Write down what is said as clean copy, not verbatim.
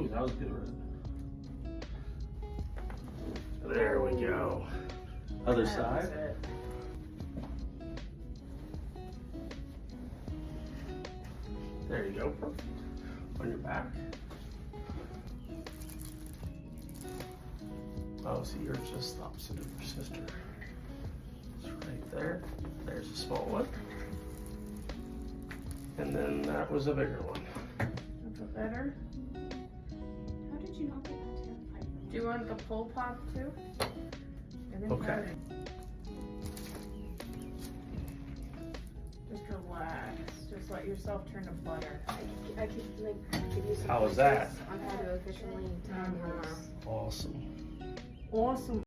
Ooh, that was good. There we go. Other side. There you go. Perfect. On your back. Oh, see, you're just opposite of your sister. It's right there. There's a small one. And then that was a bigger one. That's a better. How did you not get that terrified? Do you want the pull pop too? Okay. Just relax. Just let yourself turn to butter. I could like give you some How was that? on how to efficiently time your arm. Awesome. Awesome.